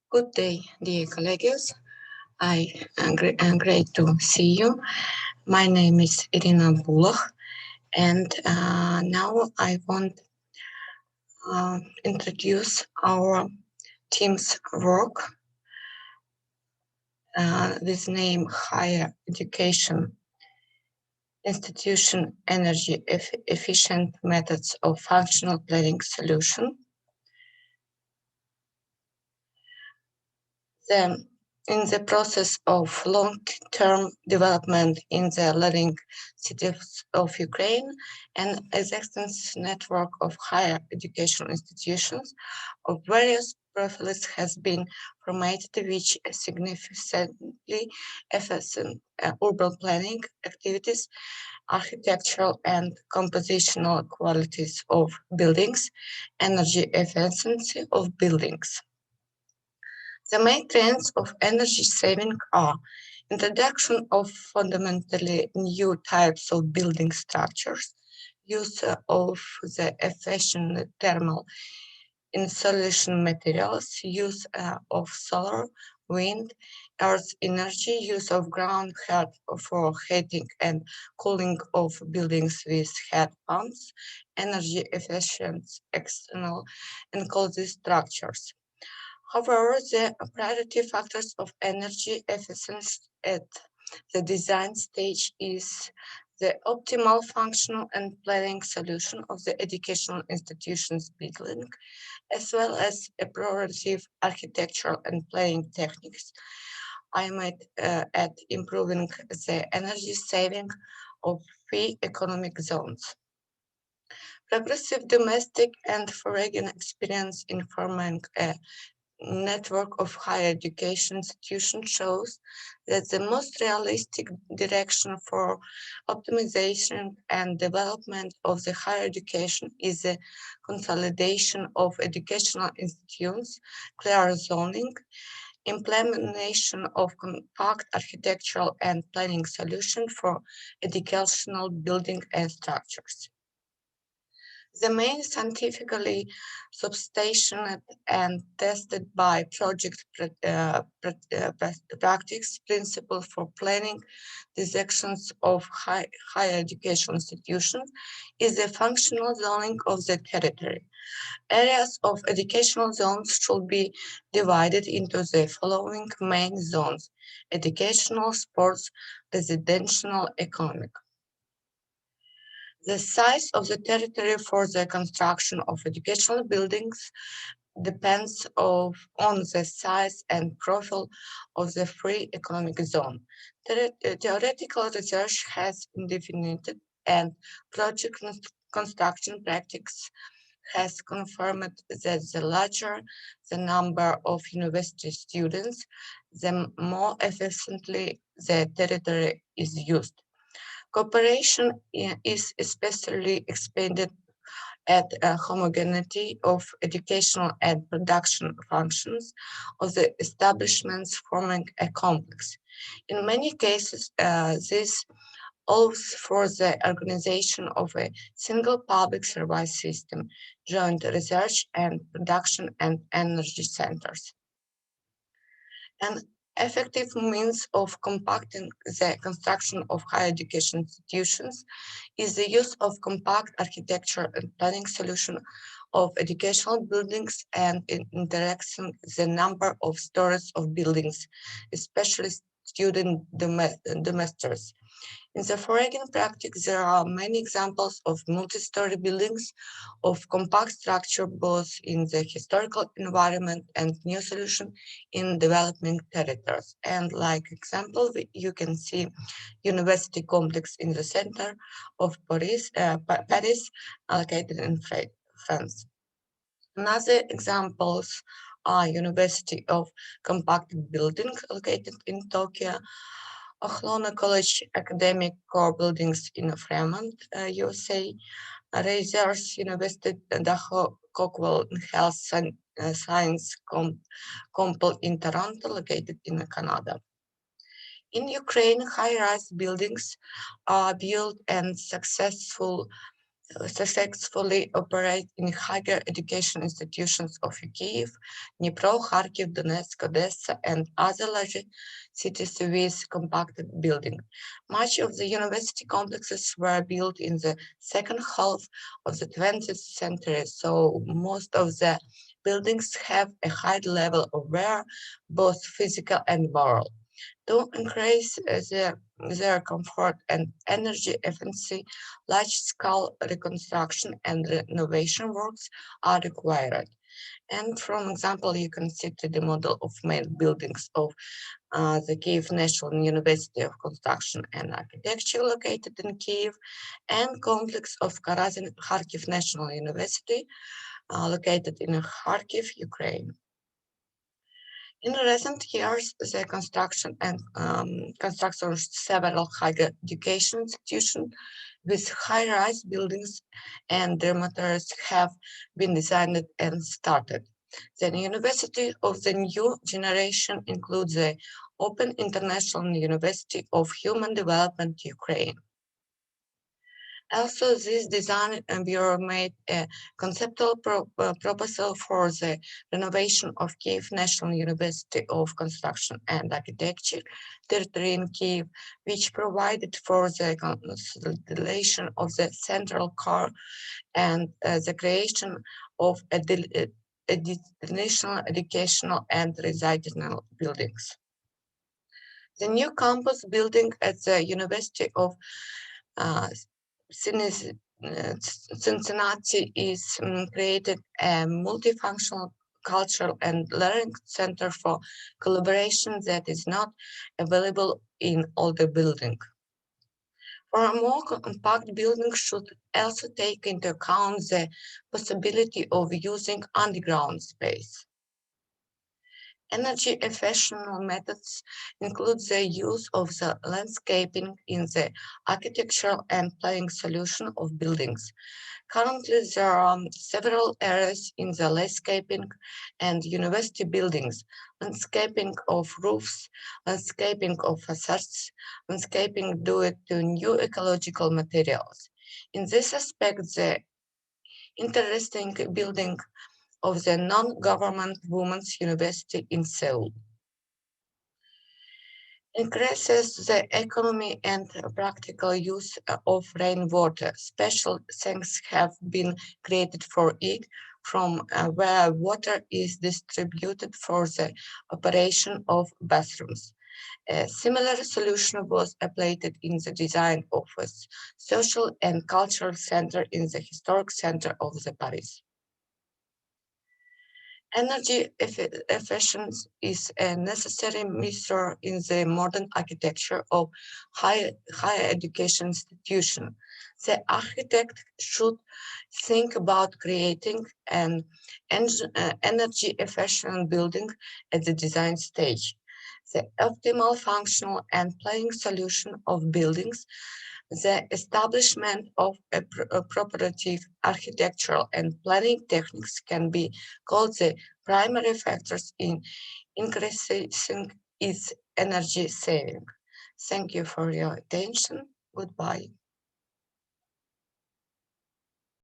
Good day, dear colleagues. I'm great to see you. My name is Irina Bulach, and now I want to introduce our team's work with name Higher Education Institution Energy Efficient Methods of Functional Planning Solution. In the process of long-term development in the leading cities of Ukraine and an extensive network of higher educational institutions of various profiles has been promoted, which significantly affects urban planning activities, architectural and compositional qualities of buildings, energy efficiency of buildings. The main trends of energy saving are introduction of fundamentally new types of building structures, use of the efficient thermal insulation materials, use of solar, wind, earth energy, use of ground heat for heating and cooling of buildings with heat pumps, energy efficient external and cozy structures. However, the priority factors of energy efficiency at the design stage is the optimal functional and planning solution of the educational institution's building, as well as appropriate architectural and planning techniques. I might add improving the energy saving of three economic zones. Progressive domestic and foreign experience in forming a network of higher education institutions shows that the most realistic direction for optimization and development of the higher education is the consolidation of educational institutions, clear zoning, implementation of compact architectural and planning solutions for educational building and structures. The main scientifically substantiated and tested by project practice principle for planning the sections of higher education institutions is the functional zoning of the territory. Areas of educational zones should be divided into the following main zones: educational, sports, residential, economic. The size of the territory for the construction of educational buildings depends on the size and profile of the free economic zone. Theoretical research has defined and project construction practice has confirmed that the larger the number of university students, the more efficiently the territory is used. Cooperation is especially expanded at a homogeneity of educational and production functions of the establishments forming a complex. In many cases, this allows for the organization of a single public service system, joint research and production and energy centers. An effective means of compacting the construction of higher education institutions is the use of compact architecture and planning solution of educational buildings and in interacting the number of stories of buildings, especially student domesters. In the foreign practice, there are many examples of multi-story buildings of compact structure both in the historical environment and new solution in developing territories. And like example, you can see university complex in the center of Paris, located in France. Another examples are University of Compact Building located in Tokyo, Ohlone College academic core buildings in Fremont, USA, Razors University, Daho Cockwell Health Science Compel in Toronto, located in Canada. In Ukraine, high-rise buildings are built and successful successfully operate in higher education institutions of Kyiv, Dnipro, Kharkiv, Donetsk, Odessa, and other large cities with compacted buildings. Much of the university complexes were built in the second half of the 20th century, so most of the buildings have a high level of wear, both physical and moral. To increase their comfort and energy efficiency, large-scale reconstruction and renovation works are required. And from example, you can see to the model of main buildings of the Kyiv National University of Construction and Architecture located in Kyiv, and complex of Karazin Kharkiv National University located in Kharkiv, Ukraine. In recent years, the construction of several higher education institutions with high-rise buildings and dormitories have been designed and started. The university of the new generation includes the Open International University of Human Development Ukraine. Also, this design bureau made a conceptual proposal for the renovation of Kyiv National University of Construction and Architecture territory in Kyiv, which provided for the consolidation of the central core and the creation of additional educational and residential buildings. The new campus building at the University of uh, Cincinnati is created a multifunctional cultural and learning center for collaboration that is not available in all the building. For a more compact building should also take into account the possibility of using underground space. Energy efficient methods include the use of the landscaping in the architectural and planning solution of buildings. Currently, there are several areas in the landscaping and university buildings, landscaping of roofs, landscaping of facades, landscaping due to new ecological materials. In this aspect, the interesting building of the non-government women's university in Seoul increases the economy and practical use of rainwater. Special tanks have been created for it from where water is distributed for the operation of bathrooms. A similar solution was applied in the design of a social and cultural center in the historic center of the Paris. Energy efficiency is a necessary measure in the modern architecture of higher education institution. The architect should think about creating an energy efficient building at the design stage. The optimal functional and planning solution of buildings, the establishment of a cooperative architectural and planning techniques can be called the primary factors in increasing its energy saving. Thank you for your attention. Goodbye.